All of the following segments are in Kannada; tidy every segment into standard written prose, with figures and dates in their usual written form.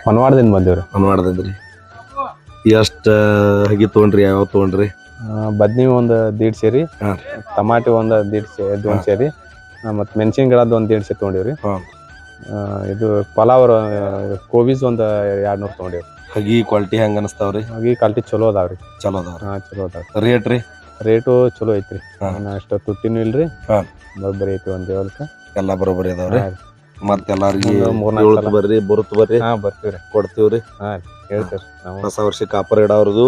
ಹೊನ್ವಾಡದಿಂದ ಬಂದೇವ್ರಿ. ಹೊನ್ವಾಡದಿಂದ್ರಿ. ಎಷ್ಟು ಹಗಿ ತೊಗೊಂಡ್ರಿ? ಯಾವ ತೊಗೊಂಡ್ರಿ? ಬದ್ನಿ ಒಂದು 1.5 ಸೇರಿ, ಟಮಾಟಿ ಒಂದು 1.5 ಸೇರಿ, ಮತ್ತು ಮೆಣಸಿನ ಗಿಡದ ಒಂದು 1.5 ಸೇರಿ ತೊಗೊಂಡಿವ್ರಿ. ಇದು ಪಲಾವ್ ಕೋಬೀಸ್ ಒಂದು 200 ತೊಗೊಂಡಿವ್ರಿ. ಹಗಿ ಕ್ವಾಲಿಟಿ ಹೆಂಗ ಅನಸ್ತಾವ್ರಿ? ಹಗಿ ಕ್ವಾಲಿಟಿ ಚಲೋ ಅದಾವ್ರಿ. ಚಲೋ ಅದಾವ್ರಿ. ಚಲೋ ಅದಾವ್ರಿ. ರೇಟ್ ರೀ? ರೇಟು ಚಲೋ ಐತ್ರಿ. ಅಷ್ಟು ತುಟ್ಟಿನೂ ಇಲ್ರಿ, ಬರೋಬ್ಬರಿ ಐತಿ. ಒಂದು ಲೆವೆಲ್ಕ ಎಲ್ಲ ಬರೋಬ್ಬರಿ ಅದಾವ್ರಿ. ಮತ್ತೆಲ್ಲಾರ್ಗಿ 3-4 ಬರ್ರಿ ಬರ್ರಿ ಬರ್ತೀವ್ರಿ, ಕೊಡ್ತೀವ್ರಿ. ಹೇಳ್ತೀವ್ರಿ ನಾವು. ಹೊಸ ವರ್ಷಕ್ಕೆ ಕಾಪರ್ ಇಡೋರ್ದು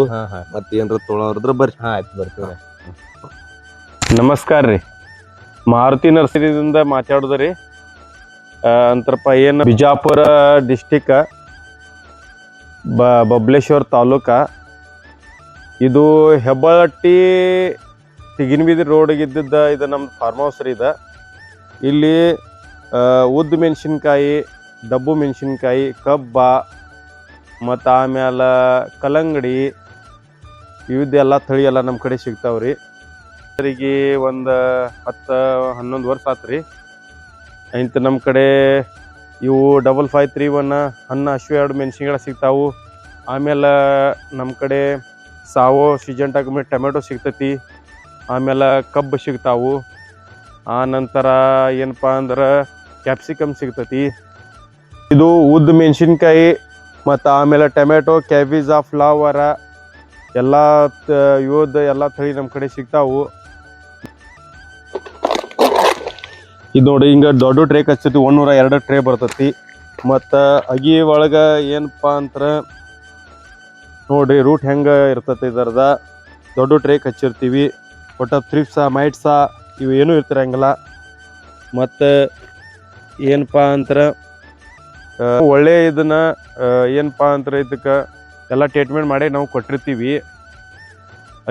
ಮತ್ತೆ ಏನ್ರ ತೊಳೋರ್ದ್ರ ಬರ್ರಿ. ಆಯ್ತು, ಬರ್ತೀವ್ರಿ. ನಮಸ್ಕಾರ ರೀ, ಮಾರುತಿ ನರ್ಸರಿದಿಂದ ಮಾತಾಡೋದ್ರಿ. ಅಂತರಪ್ಪ ಏನು ಬಿಜಾಪುರ ಡಿಸ್ಟಿಕ್, ಬಬಲೇಶ್ವರ ತಾಲೂಕ. ಇದು ಹೆಬ್ಬಳಟ್ಟಿ ತಿಗಿನಬೀದಿ ರೋಡ್ಗಿದ್ದಿದ್ದ ಇದು ನಮ್ಮ ಫಾರ್ಮ್ ಹೌಸ್ ರೀ. ಇಲ್ಲಿ ಉದ್ದು ಮೆಣಸಿನ್ಕಾಯಿ, ಡಬ್ಬು ಮೆಣಸಿನ್ಕಾಯಿ, ಕಬ್ಬ, ಮತ್ತು ಆಮೇಲೆ ಕಲ್ಲಂಗಡಿ, ಇವದ್ದೆಲ್ಲ ತಳಿ ಎಲ್ಲ ನಮ್ಮ ಕಡೆ ಸಿಗ್ತಾವ್ರಿ. ಅವರಿಗೆ ಒಂದು 10-11 ವರ್ಷ ಆತ್ರಿ. ಇಂತ ನಮ್ಮ ಕಡೆ ಇವು 5531 ಹಣ್ಣು ಹಸಿವು 2 ಮೆಣಸಿನ ಗಿಡ ಸಿಗ್ತಾವು. ಆಮೇಲೆ ನಮ್ಮ ಕಡೆ ಸಾವೋ ಸೀಜನ್ಟಾಗ ಟೊಮೆಟೊ ಸಿಗ್ತೈತಿ. ಆಮೇಲೆ ಕಬ್ಬು ಸಿಗ್ತಾವು. ಆ ನಂತರ ಏನಪ್ಪ ಅಂದ್ರೆ ಕ್ಯಾಪ್ಸಿಕಮ್ ಸಿಗ್ತೈತಿ. ಇದು ಉದ್ದು ಮೆಣಸಿನ್ಕಾಯಿ ಮತ್ತು ಆಮೇಲೆ ಟೊಮೆಟೊ, ಕ್ಯಾಬೇಜ, ಫ್ಲವರ ಎಲ್ಲ ಇವದ್ದು ಎಲ್ಲ ತಳಿ ನಮ್ಮ ಕಡೆ ಸಿಗ್ತಾವು. ಇದು ನೋಡಿ, ಹಿಂಗೆ ದೊಡ್ಡ ಟ್ರೇ ಹಚ್ಚತಿ, 102 ಟ್ರೇ ಬರ್ತೈತಿ. ಮತ್ತು ಅಗಿ ಒಳಗೆ ಏನಪ್ಪ ಅಂತಾರೆ ನೋಡ್ರಿ, ರೂಟ್ ಹೆಂಗೆ ಇರ್ತೈತಿ. ಇದರದ ದೊಡ್ಡ ಟ್ರೇ ಹಚ್ಚಿರ್ತೀವಿ. ಒಟ್ಟು ಥ್ರಿಪ್ಸ ಮೈಟ್ಸ ಇವು ಏನೂ ಇರ್ತಿರಂಗಿಲ್ಲ. ಮತ್ತು ಏನಪ್ಪ ಅಂತಾರೆ ಒಳ್ಳೆ ಇದನ್ನ ಏನಪ್ಪ ಅಂತಾರೆ ಇದಕ್ಕೆ ಎಲ್ಲ ಟ್ರೀಟ್ಮೆಂಟ್ ಮಾಡಿ ನಾವು ಕೊಟ್ಟಿರ್ತೀವಿ.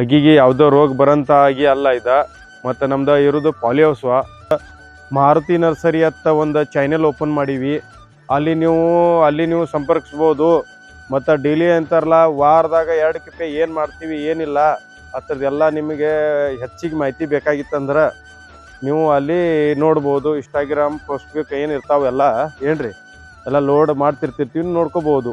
ಅಗಿಗೆ ಯಾವುದೋ ರೋಗ ಬರೋಂಥ ಆಗಿ ಅಲ್ಲ ಇದು. ಮತ್ತು ನಮ್ದು ಇರೋದು ಪಾಲಿ ಹೌಸ್. ಮಾರುತಿ ನರ್ಸರಿ ಅಂತ ಒಂದು ಚಾನೆಲ್ ಓಪನ್ ಮಾಡೀವಿ. ಅಲ್ಲಿ ನೀವು ಸಂಪರ್ಕಿಸ್ಬೋದು. ಮತ್ತು ಡೈಲಿ ಅಂತಾರಲ್ಲ, ವಾರದಾಗ 2 ಕಿಪ್ಪೆ ಏನು ಮಾಡ್ತೀವಿ ಏನಿಲ್ಲ ಅದ್ರದ್ದೆಲ್ಲ ನಿಮಗೆ ಹೆಚ್ಚಿಗೆ ಮಾಹಿತಿ ಬೇಕಾಗಿತ್ತಂದ್ರೆ ನೀವು ಅಲ್ಲಿ ನೋಡ್ಬೋದು. ಇನ್ಸ್ಟಾಗ್ರಾಮ್, ಫೇಸ್ಬುಕ್ ಏನು ಇರ್ತಾವೆಲ್ಲ ಏನ್ರಿ ಎಲ್ಲ ಲೋಡ್ ಮಾಡ್ತಿರ್ತೀವಿ, ನೋಡ್ಕೋಬೋದು.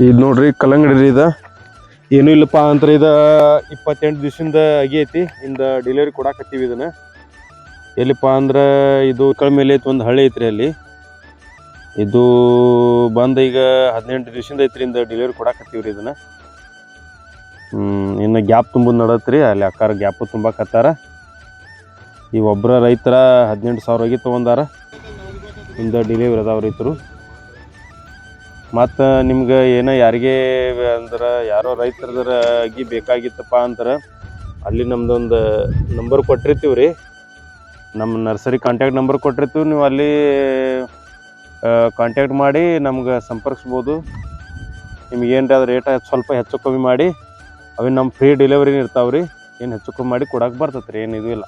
ಇದು ನೋಡ್ರಿ ಕಲ್ಲಂಗಡಿ ರೀ. ಇದು ಏನೂ ಇಲ್ಲಪ್ಪ ಅಂದ್ರೆ ಇದು 28 ದಿವಸದಿಂದ ಆಗೈತಿ. ಇಂದ ಡೆಲಿವರಿ ಕೊಡಾಕತ್ತೀವಿ. ಇದನ್ನ ಎಲ್ಲಿಪ್ಪ ಅಂದ್ರೆ ಇದು ಮೇಲೆ ಐತಿ, ಒಂದು ಹಳ್ಳಿ ಐತ್ರಿ. ಅಲ್ಲಿ ಇದು ಬಂದು ಈಗ 18 ದಿವಸದಿಂದ ಐತ್ರಿ. ಇಂದ ಡೆಲಿವರಿ ಕೊಡಾಕತ್ತೀವ್ರಿ. ಇದನ್ನ ಇನ್ನು ಗ್ಯಾಪ್ ತುಂಬೋದು ನಡತ್ರಿ. ಅಲ್ಲಿ ಅಕ್ಕಾರ ಗ್ಯಾಪು ತುಂಬಾಕತ್ತಾರ. ಈ ಒಬ್ಬರ ರೈತರ 18,000 ಆಗಿ ತೊಗೊಂಡಾರ. ಇಂದ ಡೆಲಿವರಿ ಅದಾವ ರೈತರು. ಮತ್ತು ನಿಮ್ಗೆ ಏನೋ ಯಾರಿಗೆ ಅಂದ್ರೆ ಯಾರೋ ರೈತರದ್ರ ಅಗಿ ಬೇಕಾಗಿತ್ತಪ್ಪ ಅಂದ್ರೆ ಅಲ್ಲಿ ನಮ್ದೊಂದು ನಂಬರ್ ಕೊಟ್ಟಿರ್ತೀವಿ ರೀ. ನಮ್ಮ ನರ್ಸರಿ ಕಾಂಟ್ಯಾಕ್ಟ್ ನಂಬರ್ ಕೊಟ್ಟಿರ್ತೀವಿ. ನೀವು ಅಲ್ಲಿ ಕಾಂಟ್ಯಾಕ್ಟ್ ಮಾಡಿ ನಮ್ಗೆ ಸಂಪರ್ಕಿಸ್ಬೋದು. ನಿಮ್ಗೆ ಏನ್ರಿ ಅದು ರೇಟ್ ಸ್ವಲ್ಪ ಹೆಚ್ಚು ಕಮ್ಮಿ ಮಾಡಿ, ಅವೇನು ನಮ್ಮ ಫ್ರೀ ಡೆಲಿವರಿನ ಇರ್ತಾವೆ ರೀ. ಏನು ಹೆಚ್ಚು ಕಮ್ಮಿ ಮಾಡಿ ಕೊಡಕ್ಕೆ ಬರ್ತೈತೆ ರೀ, ಏನು ಇದು ಇಲ್ಲ.